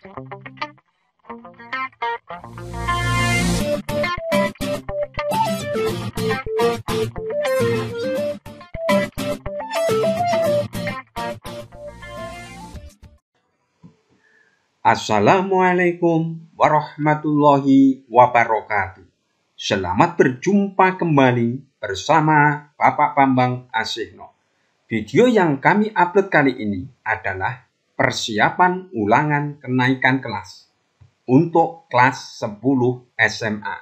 Assalamualaikum warahmatullahi wabarakatuh. Selamat berjumpa kembali bersama Bapak Bambang Asihno. Video yang kami upload kali ini adalah persiapan ulangan kenaikan kelas untuk kelas 10 SMA.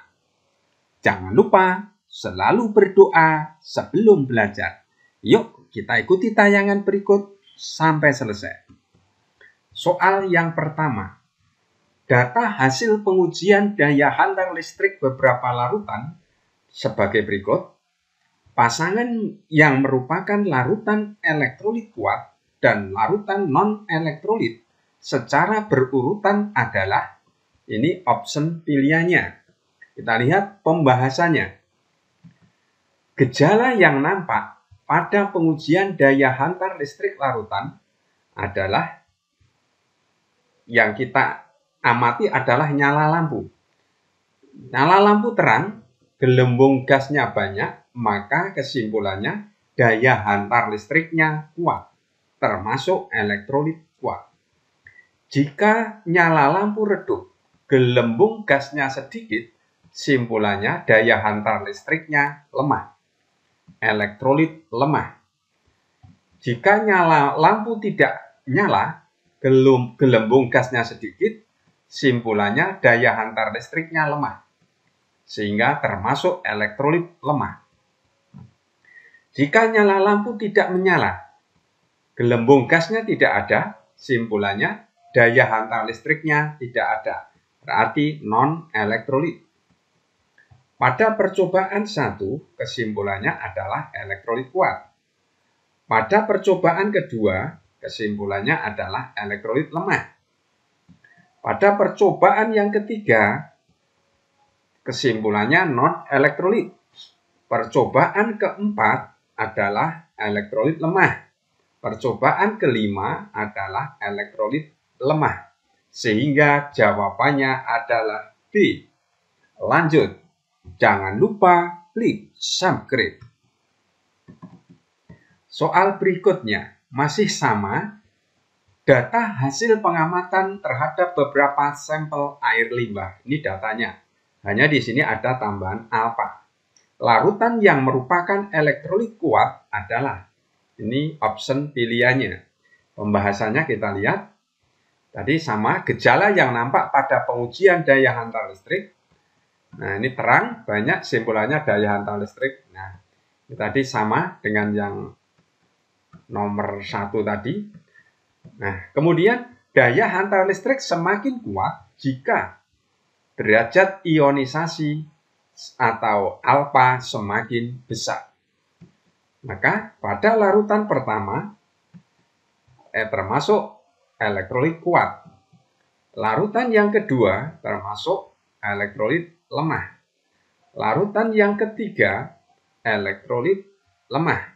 Jangan lupa selalu berdoa sebelum belajar. Yuk kita ikuti tayangan berikut sampai selesai. Soal yang pertama, data hasil pengujian daya hantar listrik beberapa larutan sebagai berikut. Pasangan yang merupakan larutan elektrolit kuat dan larutan non-elektrolit secara berurutan adalah, ini option pilihannya. Kita lihat pembahasannya. Gejala yang nampak pada pengujian daya hantar listrik larutan adalah, yang kita amati adalah nyala lampu. Nyala lampu terang, gelembung gasnya banyak, maka kesimpulannya daya hantar listriknya kuat, termasuk elektrolit kuat. Jika nyala lampu redup, gelembung gasnya sedikit, simpulannya daya hantar listriknya lemah, elektrolit lemah. Jika nyala lampu tidak nyala, gelembung gasnya sedikit, simpulannya daya hantar listriknya lemah, sehingga termasuk elektrolit lemah. Jika nyala lampu tidak menyala, gelembung gasnya tidak ada, simpulannya daya hantar listriknya tidak ada, berarti non-elektrolit. Pada percobaan 1, kesimpulannya adalah elektrolit kuat. Pada percobaan kedua, kesimpulannya adalah elektrolit lemah. Pada percobaan yang ketiga, kesimpulannya non-elektrolit. Percobaan keempat adalah elektrolit lemah. Percobaan kelima adalah elektrolit lemah. Sehingga jawabannya adalah B. Lanjut. Jangan lupa klik subscribe. Soal berikutnya masih sama, data hasil pengamatan terhadap beberapa sampel air limbah. Ini datanya. Hanya di sini ada tambahan alfa. Larutan yang merupakan elektrolit kuat adalah, ini option pilihannya. Pembahasannya kita lihat. Tadi sama, gejala yang nampak pada pengujian daya hantar listrik. Nah, ini terang, banyak, simpulannya daya hantar listrik. Nah, ini tadi sama dengan yang nomor 1 tadi. Nah, kemudian daya hantar listrik semakin kuat jika derajat ionisasi atau alfa semakin besar. Maka pada larutan pertama termasuk elektrolit kuat. Larutan yang kedua termasuk elektrolit lemah. Larutan yang ketiga elektrolit lemah.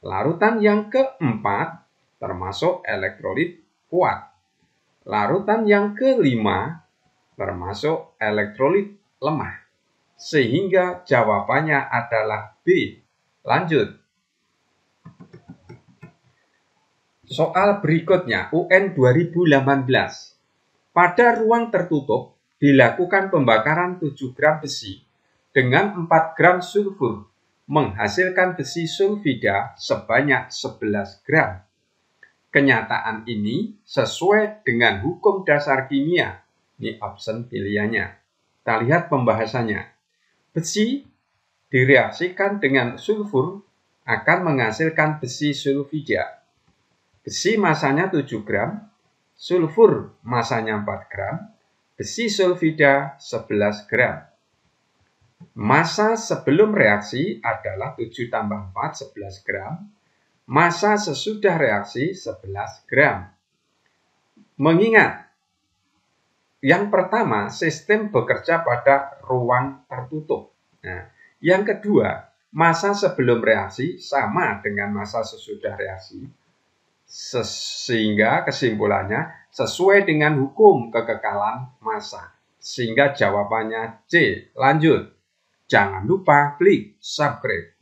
Larutan yang keempat termasuk elektrolit kuat. Larutan yang kelima termasuk elektrolit lemah. Sehingga jawabannya adalah B. Lanjut. Soal berikutnya, UN 2018. Pada ruang tertutup dilakukan pembakaran 7 gram besi dengan 4 gram sulfur, menghasilkan besi sulfida sebanyak 11 gram. Kenyataan ini sesuai dengan hukum dasar kimia. Ini option pilihannya. Kita lihat pembahasannya. Besi direaksikan dengan sulfur akan menghasilkan besi sulfida. Besi masanya 7 gram, sulfur masanya 4 gram, besi sulfida 11 gram. Massa sebelum reaksi adalah 7 tambah 4, 11 gram. Massa sesudah reaksi 11 gram. Mengingat yang pertama, sistem bekerja pada ruang tertutup. Nah, yang kedua, massa sebelum reaksi sama dengan massa sesudah reaksi. Sehingga kesimpulannya sesuai dengan hukum kekekalan massa. Sehingga jawabannya C. Lanjut. Jangan lupa klik subscribe.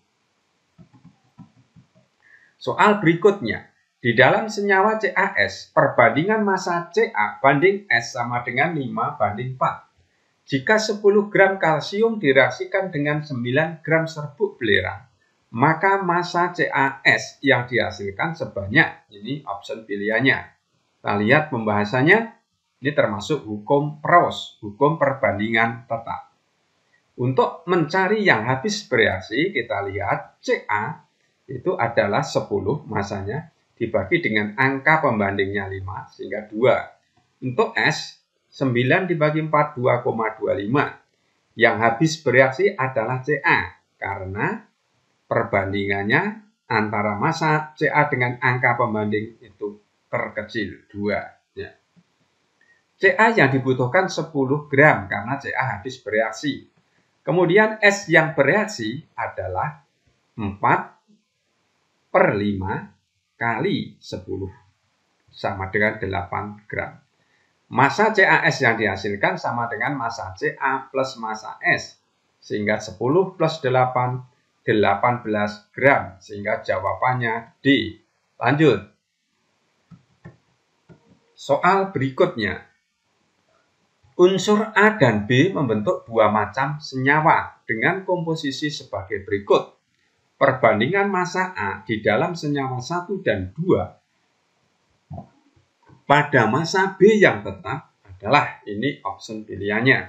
Soal berikutnya. Di dalam senyawa CaS, perbandingan massa Ca banding S sama dengan 5 banding 4. Jika 10 gram kalsium direaksikan dengan 9 gram serbuk belerang, maka massa CaS yang dihasilkan sebanyak, ini option pilihannya. Kita lihat pembahasannya, ini termasuk hukum Peirce, hukum perbandingan tetap. Untuk mencari yang habis bereaksi, kita lihat Ca itu adalah 10 massanya, dibagi dengan angka pembandingnya 5, sehingga 2. Untuk S, 9 dibagi 4, 2,25. Yang habis bereaksi adalah Ca, karena perbandingannya antara massa Ca dengan angka pembanding itu terkecil, 2. Ya. Ca yang dibutuhkan 10 gram, karena Ca habis bereaksi. Kemudian S yang bereaksi adalah 4/5 kali 10 sama dengan 8 gram. Massa CaS yang dihasilkan sama dengan massa Ca plus massa S. Sehingga 10 plus 8, 18 gram. Sehingga jawabannya D. Lanjut. Soal berikutnya. Unsur A dan B membentuk dua macam senyawa dengan komposisi sebagai berikut. Perbandingan massa A di dalam senyawa 1 dan 2 pada massa B yang tetap adalah, ini option pilihannya.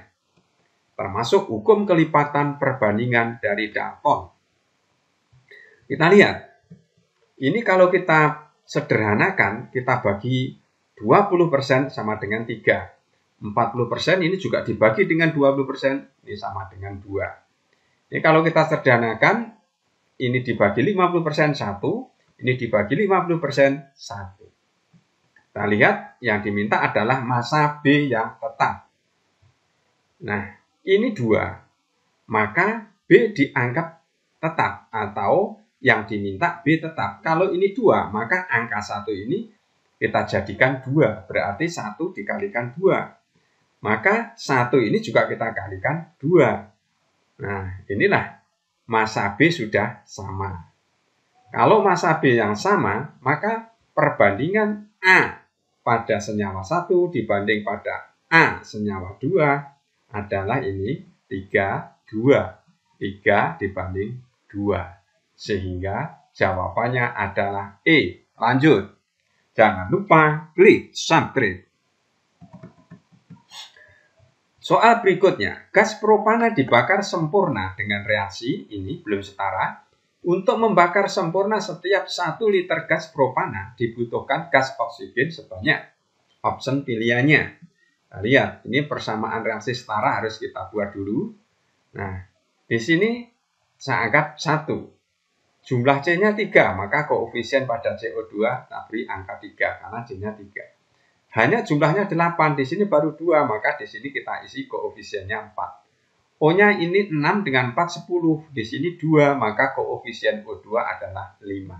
Termasuk hukum kelipatan perbandingan dari Dalton. Kita lihat. Ini kalau kita sederhanakan, kita bagi 20% sama dengan 3. 40% ini juga dibagi dengan 20%, ini sama dengan 2. Ini kalau kita sederhanakan, ini dibagi 50% 1, ini dibagi 50% 1. Kita lihat yang diminta adalah massa B yang tetap. Nah, ini 2. Maka B dianggap tetap atau yang diminta B tetap. Kalau ini 2, maka angka 1 ini kita jadikan 2. Berarti 1 dikalikan 2. Maka 1 ini juga kita kalikan 2. Nah, inilah massa B sudah sama. Kalau massa B yang sama, maka perbandingan A pada senyawa 1 dibanding pada A senyawa 2 adalah ini 3, 2. 3 dibanding 2. Sehingga jawabannya adalah E. Lanjut. Jangan lupa klik subscribe. Soal berikutnya, gas propana dibakar sempurna dengan reaksi, ini belum setara. Untuk membakar sempurna setiap 1 liter gas propana dibutuhkan gas oksigen sebanyak, option pilihannya. Nah, lihat, ini persamaan reaksi setara harus kita buat dulu. Nah, di sini saya anggap 1. Jumlah C-nya 3, maka koefisien pada CO2 kita beri angka 3, karena C-nya 3. Hanya jumlahnya 8, di sini baru 2, maka di sini kita isi koefisiennya 4. O-nya ini 6 dengan 4, 10. Di sini 2, maka koefisien O2 adalah 5.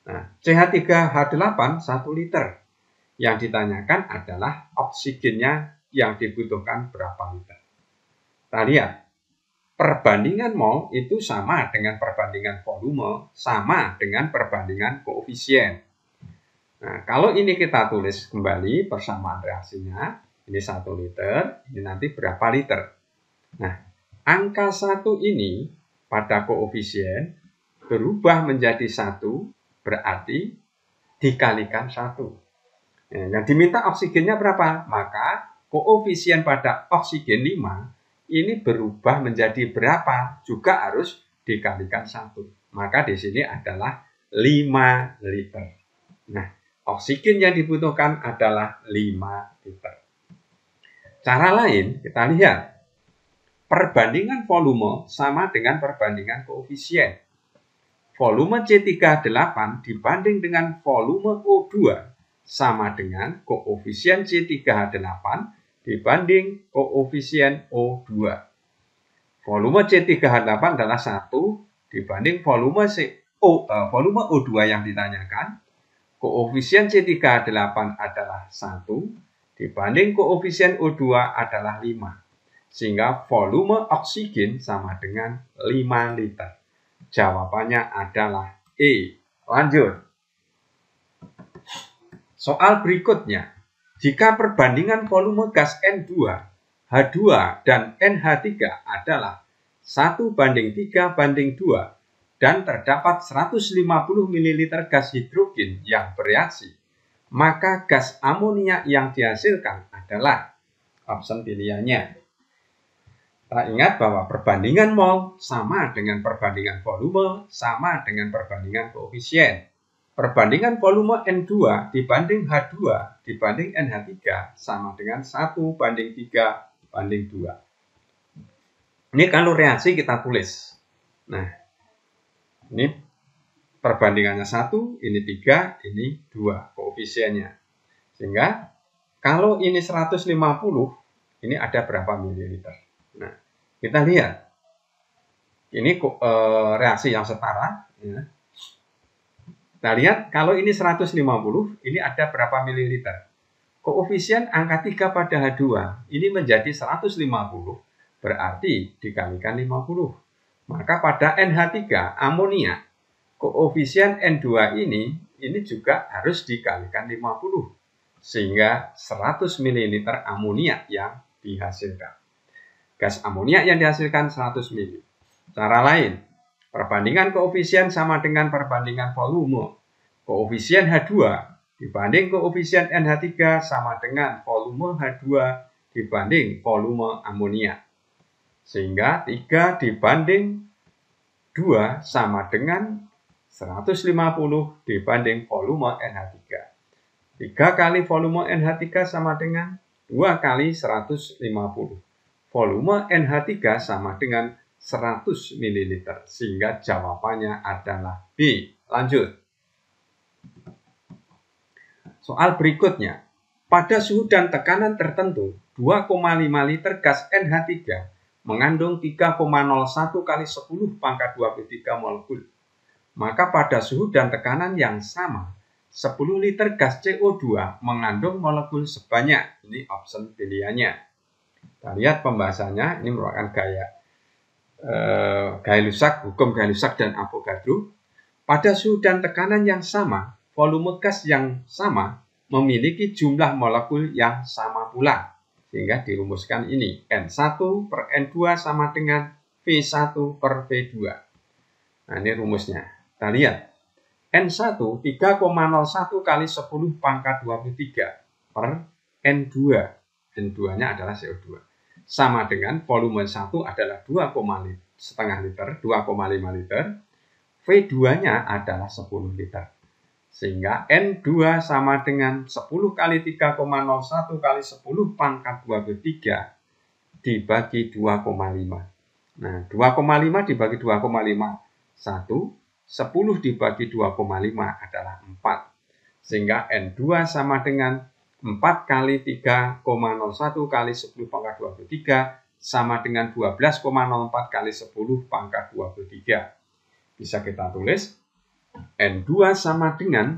Nah, CH3H8 1 liter. Yang ditanyakan adalah oksigennya yang dibutuhkan berapa liter. Kita lihat, perbandingan mol itu sama dengan perbandingan volume, sama dengan perbandingan koefisien. Nah, kalau ini kita tulis kembali persamaan reaksinya, ini 1 liter, ini nanti berapa liter. Nah, angka 1 ini pada koefisien berubah menjadi 1, berarti dikalikan 1. Nah, yang diminta oksigennya berapa? Maka koefisien pada oksigen 5, ini berubah menjadi berapa? Juga harus dikalikan 1. Maka di sini adalah 5 liter. Nah, oksigen yang dibutuhkan adalah 5 liter. Cara lain, kita lihat. Perbandingan volume sama dengan perbandingan koefisien. Volume C3H8 dibanding dengan volume O2 sama dengan koefisien C3H8 dibanding koefisien O2. Volume C3H8 adalah 1 dibanding volume O2 yang ditanyakan. koefisien C38 adalah 1 dibanding koefisien O2 adalah 5. Sehingga volume oksigen sama dengan 5 liter. Jawabannya adalah E. Lanjut. Soal berikutnya. Jika perbandingan volume gas N2, H2, dan NH3 adalah 1:3:2 dan terdapat 150 ml gas hidrogen yang bereaksi, maka gas amonia yang dihasilkan adalah opsi pilihannya. Kita ingat bahwa perbandingan mol sama dengan perbandingan volume sama dengan perbandingan koefisien. Perbandingan volume N2 dibanding H2 dibanding NH3 sama dengan 1:3:2. Ini kalau reaksi kita tulis. Nah, ini perbandingannya 1, ini 3, ini 2 koefisiennya. Sehingga kalau ini 150, ini ada berapa mililiter? Nah, kita lihat. Ini reaksi yang setara. Ya. Kita lihat kalau ini 150, ini ada berapa mililiter? Koefisien angka 3 pada H2 ini menjadi 150, berarti dikalikan 50. Maka pada NH3 amonia, koefisien N2 ini juga harus dikalikan 50. Sehingga 100 ml amonia yang dihasilkan. Gas amonia yang dihasilkan 100 ml. Cara lain, perbandingan koefisien sama dengan perbandingan volume. Koefisien H2 dibanding koefisien NH3 sama dengan volume H2 dibanding volume amonia. Sehingga 3 dibanding 2 sama dengan 150 dibanding volume NH3. 3 kali volume NH3 sama dengan 2 kali 150. Volume NH3 sama dengan 100 ml. Sehingga jawabannya adalah B. Lanjut. Soal berikutnya. Pada suhu dan tekanan tertentu, 2,5 liter gas NH3 mengandung 3,01 kali 10⁻23 molekul. Maka pada suhu dan tekanan yang sama, 10 liter gas CO2 mengandung molekul sebanyak. Ini opsi pilihannya. Kita lihat pembahasannya. Ini merupakan Gay-Lussac, hukum Gay-Lussac dan Avogadro. Pada suhu dan tekanan yang sama, volume gas yang sama memiliki jumlah molekul yang sama pula. Sehingga dirumuskan ini, N1 per N2 sama dengan V1 per V2. Nah, ini rumusnya. Kita lihat. N1 3,01 kali 10⁻23 per N2. N2-nya adalah CO2. Sama dengan volume 1 adalah 2,5 liter. V2-nya adalah 10 liter. Sehingga N2 sama dengan 10 kali 3,01 kali 10⁻23 dibagi 2,5. Nah, 2,5 dibagi 2,5. 1, 10 dibagi 2,5 adalah 4. Sehingga N2 sama dengan 4 kali 3,01 kali 10⁻23 sama dengan 12,04 kali 10⁻23. Bisa kita tulis N2 sama dengan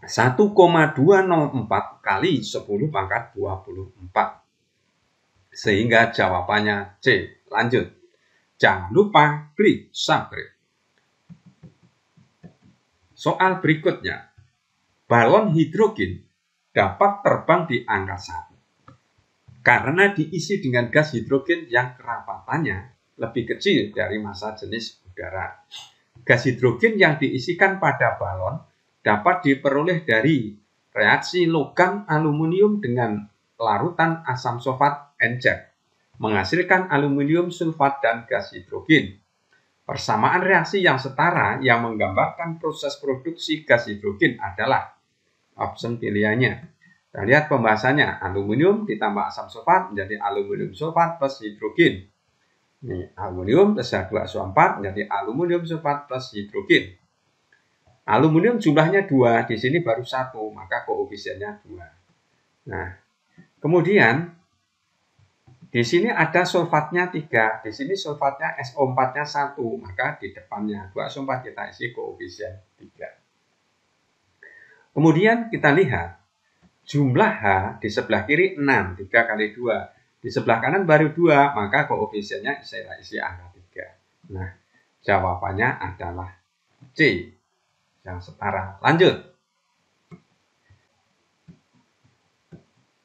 1,204 kali 10⁻24. Sehingga jawabannya C. Lanjut. Jangan lupa klik subscribe. Soal berikutnya. Balon hidrogen dapat terbang di angkasa karena diisi dengan gas hidrogen yang kerapatannya lebih kecil dari massa jenis udara. Gas hidrogen yang diisikan pada balon dapat diperoleh dari reaksi logam aluminium dengan larutan asam sulfat NCAP, menghasilkan aluminium sulfat dan gas hidrogen. Persamaan reaksi yang setara yang menggambarkan proses produksi gas hidrogen adalah opsi pilihannya. Kita lihat pembahasannya. Aluminium ditambah asam sulfat menjadi aluminium sulfat plus hidrogen. Ini aluminium plus H2SO4 menjadi aluminium sulfat plus hidrogen. Aluminium jumlahnya 2, di sini baru 1, maka koefisiennya 2. Nah, kemudian di sini ada sulfatnya 3, di sini sulfatnya SO4-nya 1, maka di depannya 2SO4 kita isi koefisien 3. Kemudian kita lihat jumlah H di sebelah kiri 6, 3 kali 2. Di sebelah kanan baru 2, maka koefisiennya saya isi angka 3. Nah, jawabannya adalah C yang setara. Lanjut.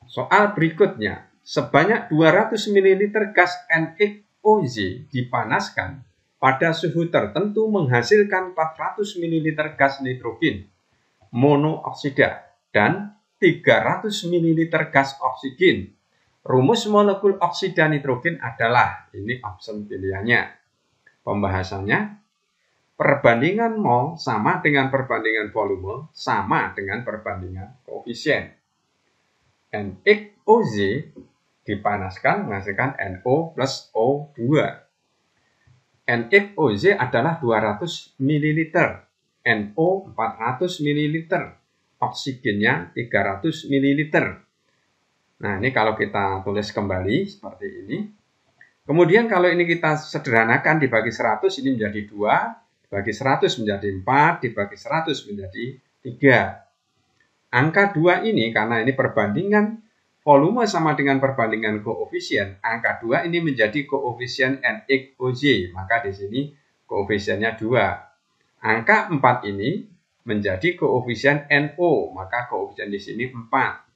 Soal berikutnya, sebanyak 200 ml gas NiOZ dipanaskan pada suhu tertentu menghasilkan 400 ml gas nitrogen monooksida dan 300 ml gas oksigen. Rumus molekul oksida nitrogen adalah, ini option pilihannya. Pembahasannya, perbandingan mol sama dengan perbandingan volume sama dengan perbandingan koefisien. NiOZ dipanaskan menghasilkan NO plus O2. NiOZ adalah 200 ml, NO 400 ml, oksigennya 300 ml. Nah, ini kalau kita tulis kembali seperti ini. Kemudian kalau ini kita sederhanakan dibagi 100, ini menjadi 2, dibagi 100 menjadi 4, dibagi 100 menjadi 3. Angka 2 ini, karena ini perbandingan volume sama dengan perbandingan koefisien, angka 2 ini menjadi koefisien NiOZ, maka di sini koefisiennya 2. Angka 4 ini menjadi koefisien NO, maka koefisien di sini 4.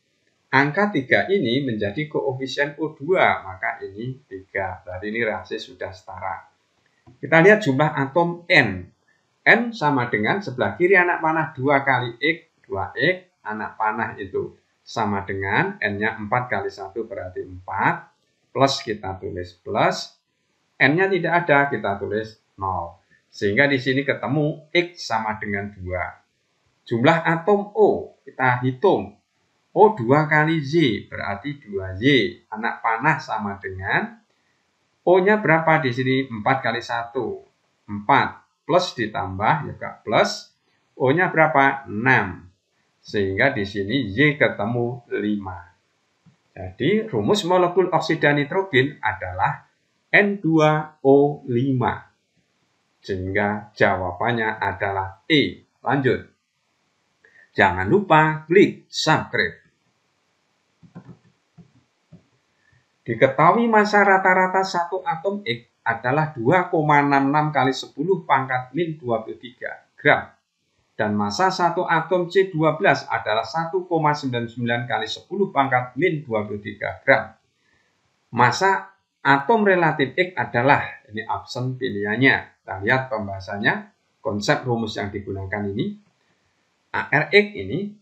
Angka 3 ini menjadi koefisien O2, maka ini 3. Berarti ini reaksi sudah setara. Kita lihat jumlah atom N. N sama dengan sebelah kiri anak panah 2 kali X, 2X, anak panah itu sama dengan N-nya 4 kali 1 berarti 4, plus kita tulis plus, N-nya tidak ada, kita tulis 0. Sehingga di sini ketemu X sama dengan 2. Jumlah atom O, kita hitung. O 2 kali Z berarti 2Z. Anak panah sama dengan O-nya berapa di sini? 4 kali 1. 4 plus ditambah juga plus. O-nya berapa? 6. Sehingga di sini Y ketemu 5. Jadi rumus molekul oksida nitrogen adalah N2O5. Sehingga jawabannya adalah E. Lanjut. Jangan lupa klik subscribe. Diketahui massa rata-rata satu atom X adalah 2,66 kali 10 pangkat min 23 gram. Dan massa satu atom C12 adalah 1,99 kali 10 pangkat min 23 gram. Massa atom relatif X adalah, ini option pilihannya. Kita lihat pembahasannya, konsep rumus yang digunakan ini. ARX ini,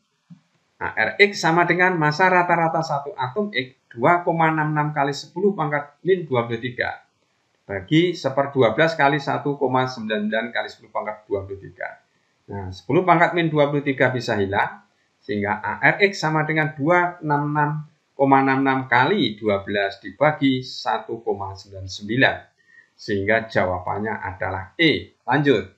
ARX sama dengan massa rata-rata satu atom X 2,66 kali 10 pangkat min 23 bagi 1/12 kali 1,99 kali 10 pangkat 23. Nah, 10 pangkat min 23 bisa hilang, sehingga ARX sama dengan 266,66 kali 12 dibagi 1,99. Sehingga jawabannya adalah E. Lanjut.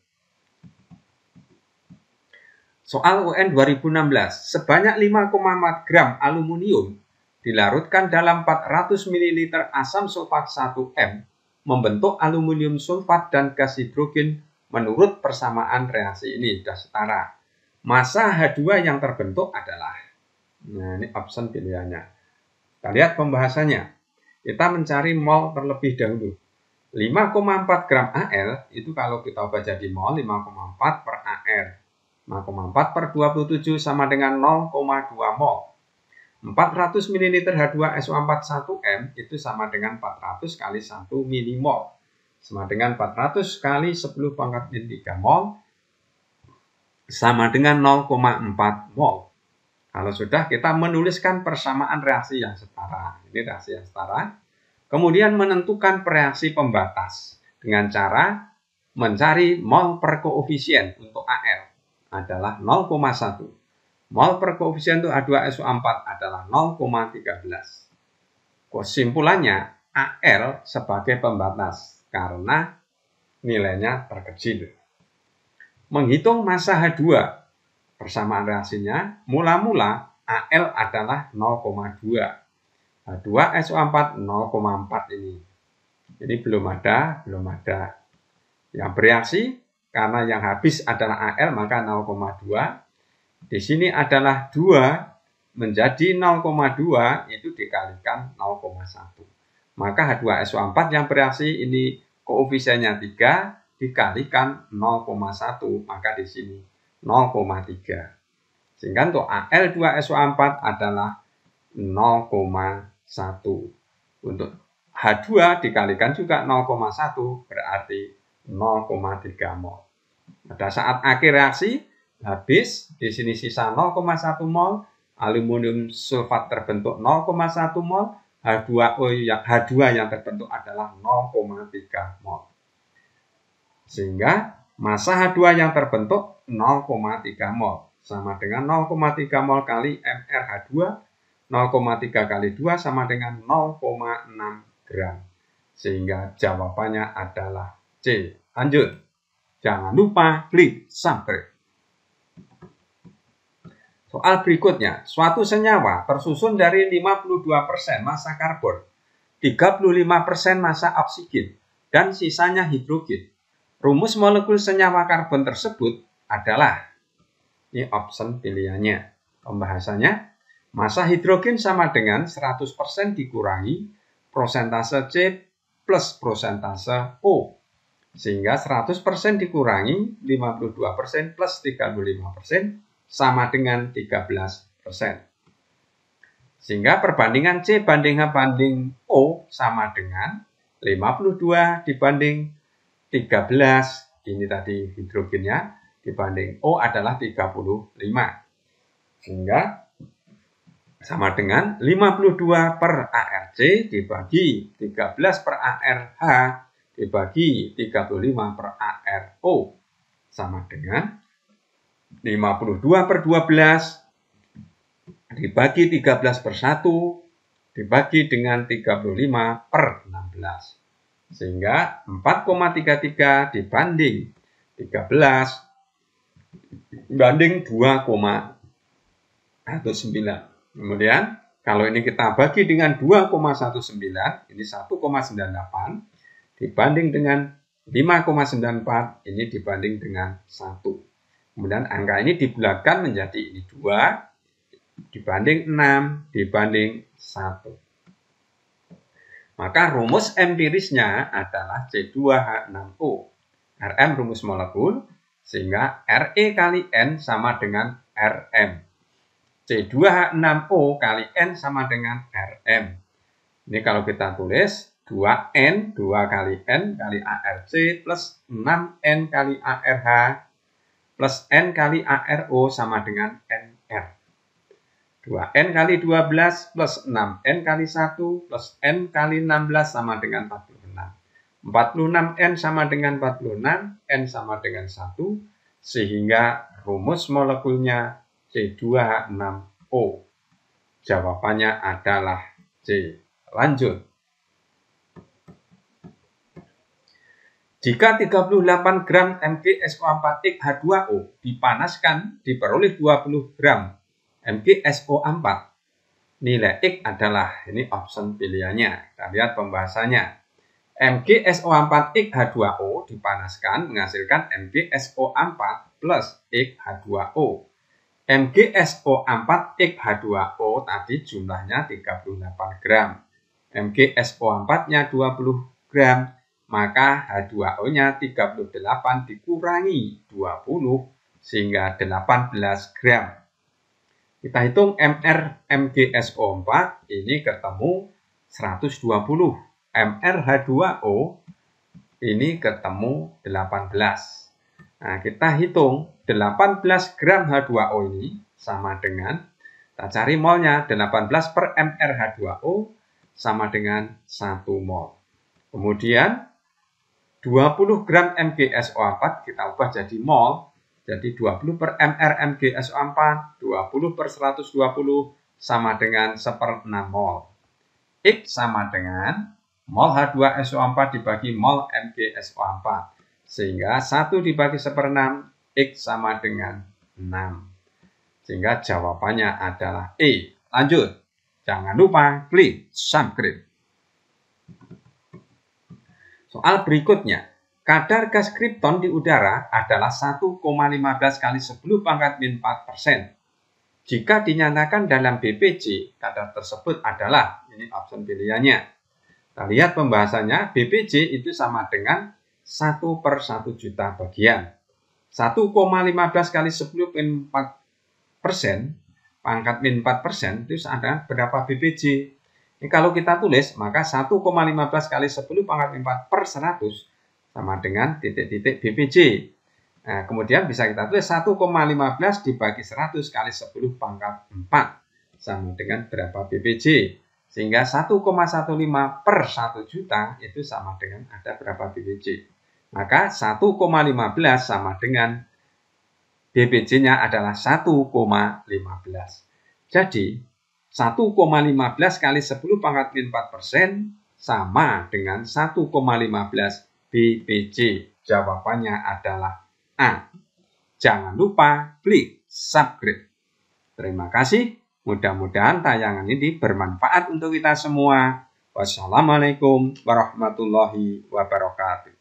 Soal UN 2016, sebanyak 5,4 gram aluminium dilarutkan dalam 400 ml asam sulfat 1M membentuk aluminium sulfat dan gas hidrogen menurut persamaan reaksi ini sudah setara. Massa H2 yang terbentuk adalah, nah ini option pilihannya. Kita lihat pembahasannya. Kita mencari mol terlebih dahulu. 5,4 gram Al itu kalau kita ubah jadi mol 5,4 per Ar. 5,4 per 27 sama dengan 0,2 mol. 400 ml H2SO4 1M itu sama dengan 400 kali 1 milimol. Sama dengan 400 kali 10 pangkat min 3 mol. Sama dengan 0,4 mol. Kalau sudah, kita menuliskan persamaan reaksi yang setara. Ini reaksi yang setara. Kemudian menentukan reaksi pembatas. Dengan cara mencari mol per koefisien untuk Al. Adalah 0,1. Mol per koefisien untuk H2SO4 adalah 0,13. Kesimpulannya, Al sebagai pembatas karena nilainya terkecil. Menghitung massa H2, persamaan reaksinya, mula-mula Al adalah 0,2. H2SO4 0,4 ini. Jadi belum ada. Yang bereaksi, karena yang habis adalah Al, maka 0,2. Di sini adalah 2 menjadi 0,2 itu dikalikan 0,1. Maka H2SO4 yang bereaksi ini koefisiennya 3 dikalikan 0,1, maka di sini 0,3. Sehingga untuk Al2SO4 adalah 0,1. Untuk H2 dikalikan juga 0,1 berarti 0,3 mol. Pada saat akhir reaksi habis, di sini sisa 0,1 mol, aluminium sulfat terbentuk 0,1 mol, H2 yang terbentuk adalah 0,3 mol. Sehingga massa H2 yang terbentuk 0,3 mol sama dengan 0,3 mol kali MrH2, 0,3 kali 2 sama dengan 0,6 gram. Sehingga jawabannya adalah C. Lanjut. Jangan lupa klik subscribe. Soal berikutnya, suatu senyawa tersusun dari 52% massa karbon, 35% massa oksigen, dan sisanya hidrogen. Rumus molekul senyawa karbon tersebut adalah, ini option pilihannya. Pembahasannya, massa hidrogen sama dengan 100% dikurangi prosentase C plus prosentase O. Sehingga 100% dikurangi 52% plus 35% sama dengan 13%. Sehingga perbandingan C banding H banding O sama dengan 52 dibanding 13. Ini tadi hidrogennya dibanding O adalah 35. Sehingga sama dengan 52 per ARC dibagi 13 per ARH dibagi 35 per ARO sama dengan 52 per 12 dibagi 13 per 1 dibagi dengan 35 per 16. Sehingga 4,33 dibanding 13 banding 2,19. Kemudian kalau ini kita bagi dengan 2,19, ini 1,98 dibanding dengan 5,94, ini dibanding dengan 1. Kemudian angka ini dibulatkan menjadi ini 2 dibanding 6 dibanding 1. Maka rumus empirisnya adalah C2H6O. Rm rumus molekul, sehingga Re kali N sama dengan Rm. C2H6O kali N sama dengan Rm. Ini kalau kita tulis 2N, 2 kali N kali ARC plus 6N kali ARH plus N kali ARO sama dengan NR. 2N kali 12 plus 6N kali 1 plus N kali 16 sama dengan 46. 46N sama dengan 46, N sama dengan 1, sehingga rumus molekulnya C2H6O. Jawabannya adalah C. Lanjut. Jika 38 gram MgSO4X H2O dipanaskan diperoleh 20 gram MgSO4. Nilai X adalah, ini option pilihannya. Kita lihat pembahasannya. MgSO4X H2O dipanaskan menghasilkan MgSO4 plus X2O. MgSO4X H2O tadi jumlahnya 38 gram. MgSO4-nya 20 gram. Maka H2O-nya 38 dikurangi 20 sehingga 18 gram. Kita hitung MgSO4 ini ketemu 120. MrH2O ini ketemu 18. Nah, kita hitung 18 gram H2O ini sama dengan, kita cari molnya, 18 per MrH2O sama dengan 1 mol. Kemudian 20 gram MgSO4 kita ubah jadi mol. Jadi 20 per MrMgSO4, 20 per 120 sama dengan 1/6 mol. X sama dengan mol H2SO4 dibagi mol MgSO4. Sehingga 1 dibagi 1/6, X sama dengan 6. Sehingga jawabannya adalah E. Lanjut. Jangan lupa klik subscribe. Soal berikutnya. Kadar gas kripton di udara adalah 1,15 kali 10 pangkat min 4%. Jika dinyatakan dalam BPJ, kadar tersebut adalah, ini opsi pilihannya. Kita lihat pembahasannya, BPJ itu sama dengan 1/1 juta bagian. 1,15 kali 10 min 4%, pangkat min 4% itu ada berapa BPJ? Ini kalau kita tulis, maka 1,15 kali 10 pangkat min 4 per 100 sama dengan titik-titik BPJ. Nah, kemudian bisa kita tulis 1,15 dibagi 100 kali 10 pangkat 4 sama dengan berapa BPJ. Sehingga 1,15 per 1 juta itu sama dengan ada berapa BPJ. Maka 1,15 sama dengan BPJ-nya adalah 1,15. Jadi 1,15 kali 10 pangkat min 4% sama dengan 1,15 BPJ. Jawabannya adalah A. Jangan lupa klik subscribe. Terima kasih. Mudah-mudahan tayangan ini bermanfaat untuk kita semua. Wassalamualaikum warahmatullahi wabarakatuh.